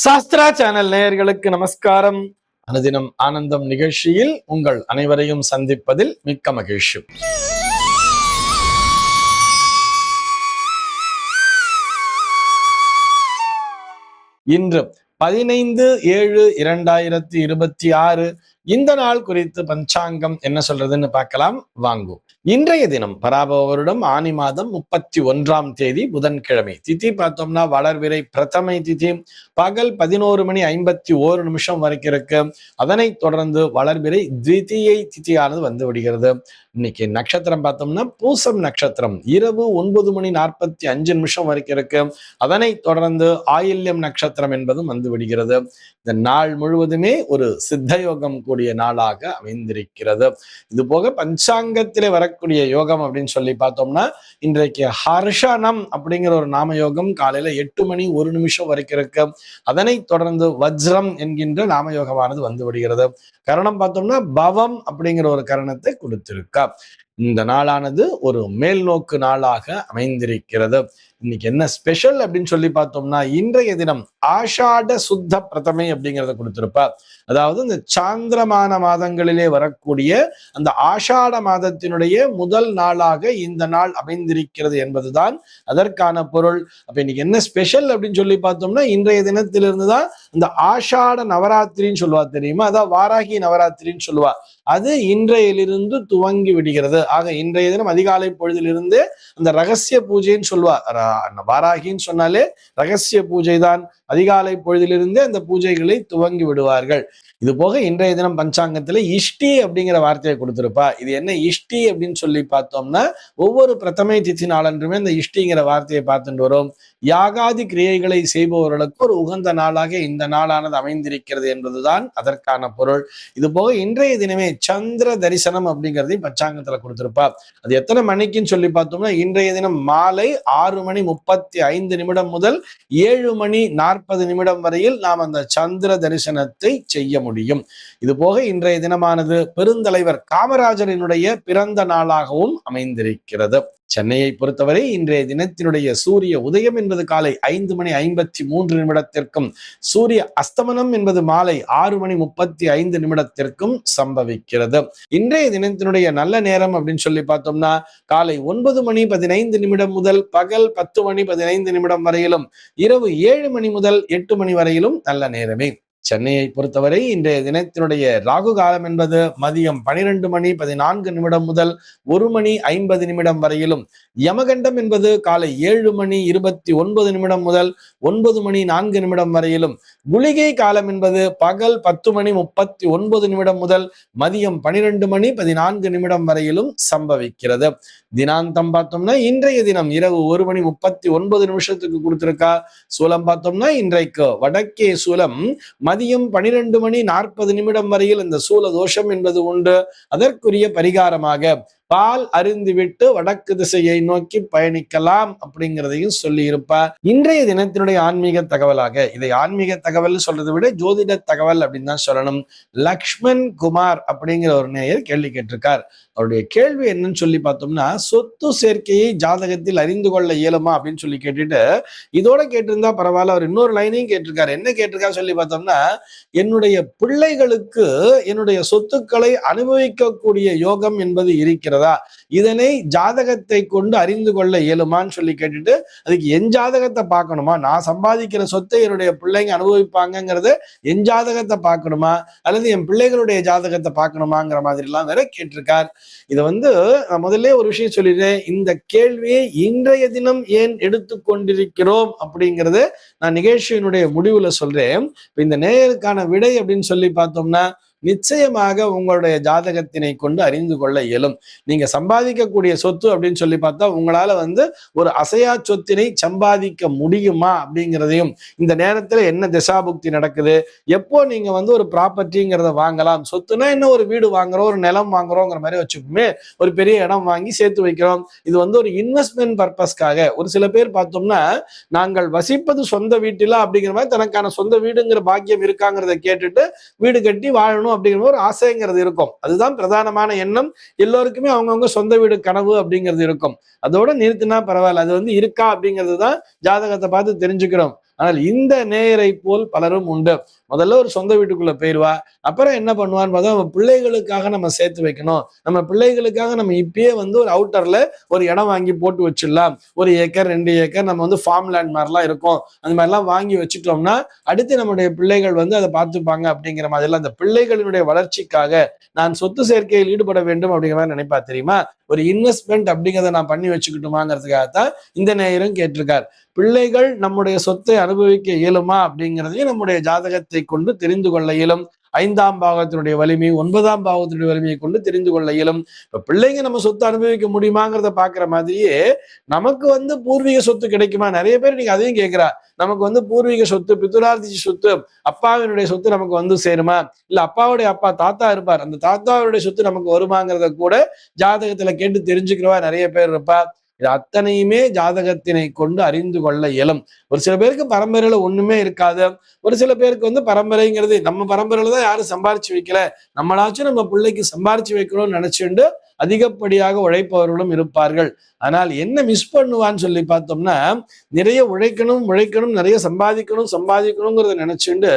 Sastra channel நேயர்களுக்கு நமஸ்காரம். அனுதினம் ஆனந்தம் நிகழ்ச்சியில் உங்கள் அனைவரையும் சந்திப்பதில் மிக்க மகிழ்ச்சி. இன்று 15/7/2026 இந்த நாள் குறித்து பஞ்சாங்கம் என்ன சொல்றதுன்னு பார்க்கலாம் வாங்கும். இன்றைய தினம் பராபவ வருடம் ஆனி மாதம் 31ஆம் தேதி புதன்கிழமை. திதி பார்த்தோம்னா வளர்விரை பிரதமை திதி பகல் 11:51 வரைக்கும் இருக்கு. அதனைத் தொடர்ந்து வளர்விரை த்விதியை திதியானது வந்து விடுகிறது. இன்னைக்கு நட்சத்திரம் பார்த்தோம்னா பூசம் நட்சத்திரம் இரவு 9:45 வரைக்கும் இருக்கு. அதனைத் தொடர்ந்து ஆயில்யம் நட்சத்திரம் என்பதும் வந்து விடுகிறது. இந்த நாள் முழுவதுமே ஒரு சித்த யோகம் கூடிய நாளாக அமைந்திருக்கிறது. இது போக பஞ்சாங்கத்திலே வரக்கூடிய யோகம் அப்படின்னு சொல்லி பார்த்தோம்னா இன்றைக்கு ஹர்ஷனம் அப்படிங்கிற ஒரு நாம யோகம் காலையில 8:01 வரைக்கும் இருக்கு. அதனைத் தொடர்ந்து வஜ்ரம் என்கின்ற நாம யோகமானது வந்து விடுகிறது. கரணம் பார்த்தோம்னா பவம் அப்படிங்கிற ஒரு கரணத்தை கொடுத்திருக்கா. இந்த நாளானது ஒரு மேல் நோக்கு நாளாக அமைந்திருக்கிறது. இன்னைக்கு என்ன ஸ்பெஷல் அப்படின்னு சொல்லி பார்த்தோம்னா இன்றைய தினம் ஆஷாட சுத்த பிரதமை அப்படிங்கிறத கொடுத்திருப்பா. அதாவது இந்த சாந்திரமான மாதங்களிலே வரக்கூடிய அந்த ஆஷாட மாதத்தினுடைய முதல் நாளாக இந்த நாள் அமைந்திருக்கிறது என்பதுதான் அதற்கான பொருள். அப்ப இன்னைக்கு என்ன ஸ்பெஷல் அப்படின்னு சொல்லி பார்த்தோம்னா இன்றைய தினத்திலிருந்து தான் இந்த ஆஷாட நவராத்திரின்னு சொல்லுவா, தெரியுமா? அதான் வாராகி நவராத்திரின்னு சொல்லுவா. அது இன்றையிலிருந்து துவங்கி விடுகிறது. ஆக இன்றைய தினம் அதிகாலை பொழுதிலிருந்து அந்த ரகசிய பூஜைன்னு சொல்லுவா. வாராகின்னு சொன்னாலே ரகசிய பூஜை தான். அதிகாலை பொழுதிலிருந்தே அந்த பூஜைகளை துவங்கி விடுவார்கள். இது போக இன்றைய தினம் பஞ்சாங்கத்துல இஷ்டி அப்படிங்கிற வார்த்தையை கொடுத்திருப்பா. இது என்ன இஷ்டி அப்படின்னு சொல்லி பார்த்தோம்னா ஒவ்வொரு பிரதமை திதி நாளன்றுமே இந்த இஷ்டிங்கிற வார்த்தையை பார்த்துட்டு வரும். யாகாதி கிரியைகளை செய்பவர்களுக்கு ஒரு உகந்த நாளாக இந்த நாளானது அமைந்திருக்கிறது என்பதுதான் அதற்கான பொருள். இது போக இன்றைய தினமே சந்திர தரிசனம் அப்படிங்கிறதை பஞ்சாங்கத்துல கொடுத்திருப்பா. அது எத்தனை மணிக்குன்னு சொல்லி பார்த்தோம்னா இன்றைய தினம் மாலை 6:35 முதல் 7:40 வரையில் நாம் அந்த சந்திர தரிசனத்தை செய்ய முடியும். இது போக இன்றைய தினமானது பெருந்தலைவர் காமராஜரினுடைய பிறந்த நாளாகவும் அமைந்திருக்கிறது. சென்னையை பொறுத்தவரை இன்றைய தினத்தினுடைய சூரிய உதயம் என்பது காலை 5:53 சூரிய அஸ்தமனம் என்பது மாலை 6:35 சம்பவிக்கிறது. இன்றைய தினத்தினுடைய நல்ல நேரம் அப்படின்னு சொல்லி பார்த்தோம்னா காலை 9:15 முதல் பகல் 10:15 வரையிலும் இரவு 7 முதல் 8 வரையிலும் நல்ல நேரமே. சென்னையை பொறுத்தவரை இன்றைய தினத்தினுடைய ராகு காலம் என்பது மதியம் 12:14 முதல் 1:50 வரையிலும், யமகண்டம் என்பது காலை 7:29 முதல் 9:04 வரையிலும், குளிகை காலம் என்பது பகல் 10:39 முதல் மதியம் 12:14 வரையிலும் சம்பவிக்கிறது. தினாந்தம் பார்த்தோம்னா இன்றைய தினம் இரவு 1:39 கொடுத்திருக்கா. சூலம் பார்த்தோம்னா இன்றைக்கு வடக்கே சூலம் மதியம் 12:40 வரையில் இந்த சூல தோஷம் என்பது உண்டு. அதற்குரிய பரிகாரமாக பால் அருந்திவிட்டு வடக்கு திசையை நோக்கி பயணிக்கலாம் அப்படிங்கிறதையும் சொல்லி இருப்பார். இன்றைய தினத்தினுடைய ஆன்மீக தகவலாக, இதை ஆன்மீக தகவல் சொல்றதை விட ஜோதிட தகவல் அப்படின்னு தான் சொல்லணும். லக்ஷ்மண் குமார் அப்படிங்கிற ஒரு நேயர் கேள்வி கேட்டிருக்கார். அவருடைய கேள்வி என்னன்னு சொல்லி பார்த்தோம்னா சொத்து சேர்க்கையை ஜாதகத்தில் அறிந்து கொள்ள இயலுமா அப்படின்னு சொல்லி கேட்டுட்டு இதோட கேட்டிருந்தா பரவாயில்ல. அவர் இன்னொரு லைனையும் கேட்டிருக்காரு. என்ன கேட்டிருக்காரு சொல்லி பார்த்தோம்னா என்னுடைய பிள்ளைகளுக்கு என்னுடைய சொத்துக்களை அனுபவிக்கக்கூடிய யோகம் என்பது இருக்கிறது, இதனை ஜாதகத்தை கொண்டு அறிந்து கொள்ள இயலுமான்னு சொல்லி கேட்டுட்டு அதுக்கு என் ஜாதகத்தை பார்க்கணுமா, நான் சம்பாதிக்கிற சொத்தை என்னுடைய பிள்ளைங்க அனுபவிப்பாங்கிறத என் ஜாதகத்தை பார்க்கணுமா அல்லது என் பிள்ளைகளுடைய ஜாதகத்தை பார்க்கணுமாங்கிற மாதிரி எல்லாம் வேற கேட்டிருக்கார். இதை நான் முதல்ல ஒரு விஷயம் சொல்லிடுறேன். இந்த கேள்வியை இன்றைய தினம் ஏன் எடுத்துக்கொண்டிருக்கிறோம் அப்படிங்கறத நான் நிகழ்ச்சியினுடைய முடிவுல சொல்றேன். இந்த நேயருக்கான விடை அப்படின்னு சொல்லி பார்த்தோம்னா நிச்சயமாக உங்களுடைய ஜாதகத்தினை கொண்டு அறிந்து கொள்ள இயலும். நீங்க சம்பாதிக்கக்கூடிய சொத்து அப்படின்னு சொல்லி பார்த்தா உங்களால ஒரு அசையா சொத்தினை சம்பாதிக்க முடியுமா அப்படிங்கிறதையும், இந்த நேரத்துல என்ன திசாபுக்தி நடக்குது, எப்போ நீங்க ஒரு ப்ராப்பர்ட்டிங்கிறத வாங்கலாம். சொத்துனா என்ன, ஒரு வீடு வாங்குறோம், ஒரு நிலம் வாங்குறோங்கிற மாதிரி வச்சுக்கோமே, ஒரு பெரிய இடம் வாங்கி சேர்த்து வைக்கிறோம். இது ஒரு இன்வெஸ்ட்மெண்ட் பர்பஸ்க்காக. ஒரு சில பேர் பார்த்தோம்னா நாங்கள் வசிப்பது சொந்த வீட்டில அப்படிங்கிற மாதிரி தனக்கான சொந்த வீடுங்கிற பாக்கியம் இருக்காங்கிறத கேட்டுட்டு வீடு கட்டி வாழணும் அப்படிங்கிற ஒரு ஆசைங்கிறது இருக்கும். அதுதான் பிரதானமான எண்ணம். எல்லோருக்குமே அவங்கவுங்க சொந்த வீடு கனவு அப்படிங்கிறது இருக்கும். அதோட நிறுத்தினா பரவாயில்ல. அது இருக்கா அப்படிங்கிறது தான் ஜாதகத்தை பார்த்து தெரிஞ்சுக்கிறோம். ஆனால் இந்த நேயரை போல் பலரும் உண்டு. முதல்ல ஒரு சொந்த வீட்டுக்குள்ள போயிடுவா, அப்புறம் என்ன பண்ணுவான்னு பார்த்தா நம்ம பிள்ளைகளுக்காக நம்ம சேர்த்து வைக்கணும், நம்ம பிள்ளைகளுக்காக நம்ம இப்பயே ஒரு அவுட்டர்ல ஒரு இடம் வாங்கி போட்டு வச்சிடலாம், 1 ஏக்கர் 2 ஏக்கர் நம்ம ஃபார்ம் லேண்ட் மாதிரிலாம் இருக்கும், அந்த மாதிரிலாம் வாங்கி வச்சுட்டோம்னா அடுத்து நம்முடைய பிள்ளைகள் அதை பார்த்துப்பாங்க அப்படிங்கிற மாதிரிலாம் அந்த பிள்ளைகளினுடைய வளர்ச்சிக்காக நான் சொத்து சேர்க்கையில் ஈடுபட வேண்டும் அப்படிங்கிற மாதிரி நினைப்பா தெரியுமா. ஒரு இன்வெஸ்ட்மெண்ட் அப்படிங்கிறத நான் பண்ணி வச்சுக்கிட்டுமாங்கிறதுக்காகத்தான் இந்த நேரம் கேட்டிருக்கார். பிள்ளைகள் நம்முடைய சொத்தை அனுபவிக்க இயலுமா அப்படிங்கிறதையும் நம்முடைய ஜாதகத்தை கொண்டு தெரிந்து கொள்ள இயலும். 5ஆம் பாவத்தினுடைய வலிமை 9ஆம் பாவத்தினுடைய வலிமையை கொண்டு தெரிந்து கொள்ள இயலும். இப்ப பிள்ளைங்க நம்ம சொத்து அனுபவிக்க முடியுமாங்கிறத பாக்குற மாதிரியே நமக்கு பூர்வீக சொத்து கிடைக்குமா, நிறைய பேர் நீங்க அதையும் கேட்கிறா. நமக்கு பூர்வீக சொத்து, பித்துரார்ஜி சொத்து, அப்பாவினுடைய சொத்து நமக்கு சேருமா, இல்ல அப்பாவுடைய அப்பா தாத்தா இருப்பார், அந்த தாத்தாவுடைய சொத்து நமக்கு வருமாங்கிறத கூட ஜாதகத்துல கேட்டு தெரிஞ்சுக்கிறவா நிறைய பேர் இருப்பா. இது அத்தனையுமே ஜாதகத்தினை கொண்டு அறிந்து கொள்ள இயலும். ஒரு சில பேருக்கு பரம்பரையில ஒண்ணுமே இருக்காது, ஒரு சில பேருக்கு பரம்பரைங்கிறது நம்ம பரம்பரையில தான் யாரும் சம்பாரிச்சு வைக்கல, நம்மளாச்சும் நம்ம பிள்ளைக்கு சம்பாரிச்சு வைக்கணும்னு நினைச்சுண்டு அதிகப்படியாக உழைப்பவர்களும் இருப்பார்கள். ஆனால் என்ன மிஸ் பண்ணுவான்னு சொல்லி பார்த்தோம்னா, நிறைய உழைக்கணும் நிறைய சம்பாதிக்கணுங்கிறத நினைச்சுண்டு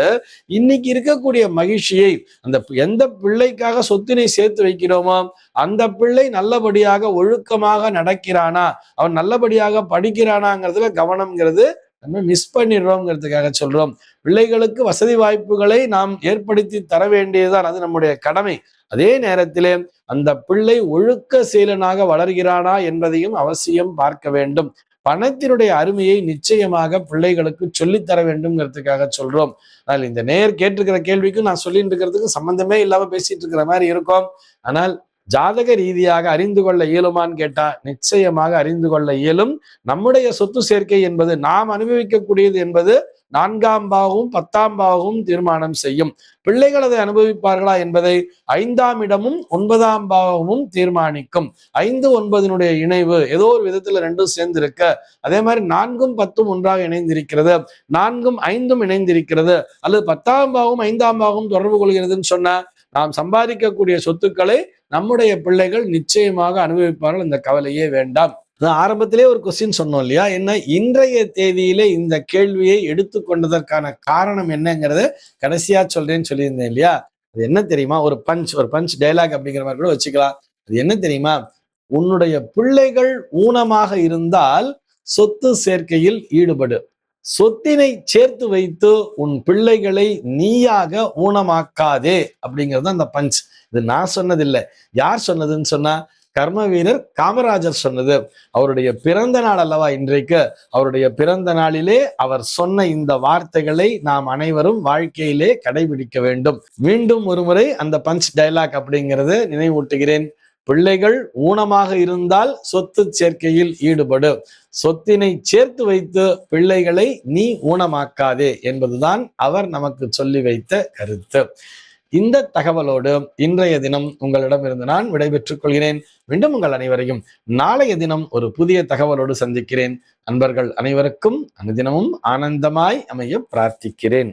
இன்னைக்கு இருக்கக்கூடிய மகிழ்ச்சியை அந்த எந்த பிள்ளைக்காக சொத்தினை சேர்த்து வைக்கிறோமோ அந்த பிள்ளை நல்லபடியாக ஒழுக்கமாக நடக்கிறானா, அவன் நல்லபடியாக படிக்கிறானாங்கிறதுல கவனம்ங்கிறது நம்ம மிஸ் பண்ணிடுறோம்ங்கிறதுக்காக சொல்றோம். பிள்ளைகளுக்கு வசதி வாய்ப்புகளை நாம் ஏற்படுத்தி தர வேண்டியதுதான், அது நம்முடைய கடமை. அதே நேரத்திலே அந்த பிள்ளை ஒழுக்க சீலனாக வளர்கிறானா என்பதையும் அவசியம் பார்க்க வேண்டும். பணத்தினுடைய அருமையை நிச்சயமாக பிள்ளைகளுக்கு சொல்லித்தர வேண்டும்ங்கிறதுக்காக சொல்றோம். ஆனால் இந்த நேர் கேட்டிருக்கிற கேள்விக்கும் நான் சொல்லிட்டு இருக்கிறதுக்கும் சம்பந்தமே இல்லாம பேசிட்டு இருக்கிற மாதிரி இருக்கும். ஆனால் ஜாதக ரீதியாக அறிந்து கொள்ள இயலுமான்னு கேட்டா நிச்சயமாக அறிந்து கொள்ள இயலும். நம்முடைய சொத்து சேர்க்கை என்பது நாம் அனுபவிக்கக்கூடியது என்பது 4ஆம் பாவமும் 10ஆம் பாவமும் தீர்மானம் செய்யும். பிள்ளைகள் அதை அனுபவிப்பார்களா என்பதை 5ஆம் இடமும் 9ஆம் பாவமும் தீர்மானிக்கும். 5, 9 இணைவு ஏதோ ஒரு விதத்துல ரெண்டும் சேர்ந்து இருக்க, அதே மாதிரி 4ம் 10ம் ஒன்றாக இணைந்திருக்கிறது, 4ம் 5ம் இணைந்திருக்கிறது, அல்லது 10ஆம் பாவமும் 5ஆம் பாவமும் தொடர்பு கொள்கிறதுன்னு சொன்னா நாம் சம்பாதிக்கக்கூடிய சொத்துக்களை நம்முடைய பிள்ளைகள் நிச்சயமாக அனுபவிப்பார்கள். இந்த கவலையே வேண்டாம். ஆரம்பத்திலே ஒரு கொஸ்டின் சொன்னோம் இல்லையா, என்ன இன்றைய தேதியிலே இந்த கேள்வியை எடுத்துக்கொண்டதற்கான காரணம் என்னங்கிறத கடைசியா சொல்றேன்னு சொல்லியிருந்தேன் இல்லையா. அது என்ன தெரியுமா, ஒரு பஞ்ச் டைலாக் அப்படிங்கிற மாதிரி கூட வச்சுக்கலாம். அது என்ன தெரியுமா, உன்னுடைய பிள்ளைகள் ஊனமாக இருந்தால் சொத்து சேர்க்கையில் ஈடுபடு, சொத்தினை சேர்த்து வைத்து உன் பிள்ளைகளை நீயாக ஊனமாக்காதே அப்படிங்கிறது அந்த பஞ்ச். இது நான் சொன்னதில்லை. யார் சொன்னதுன்னு சொன்னா கர்ம வீரர் காமராஜர் சொன்னது. அவருடைய பிறந்த நாள் அல்லவா இன்றைக்கு, அவருடைய பிறந்த நாளிலே அவர் சொன்ன இந்த வார்த்தைகளை நாம் அனைவரும் வாழ்க்கையிலே கடைபிடிக்க வேண்டும். மீண்டும் ஒரு முறை அந்த பஞ்ச் டைலாக் அப்படிங்கிறது நினைவூட்டுகிறேன். பிள்ளைகள் ஊனமாக இருந்தால் சொத்து சேர்க்கையில் ஈடுபடு, சொத்தினை சேர்த்து வைத்து பிள்ளைகளை நீ ஊனமாக்காதே என்பதுதான் அவர் நமக்கு சொல்லி வைத்த கருத்து. இந்த தகவலோடு இன்றைய தினம் உங்களிடமிருந்து நான் விடைபெற்றுக் கொள்கிறேன். மீண்டும் உங்கள் அனைவரையும் நாளைய தினம் ஒரு புதிய தகவலோடு சந்திக்கிறேன். அன்பர்கள் அனைவருக்கும் அனுதினமும் ஆனந்தமாய் அமைய பிரார்த்திக்கிறேன்.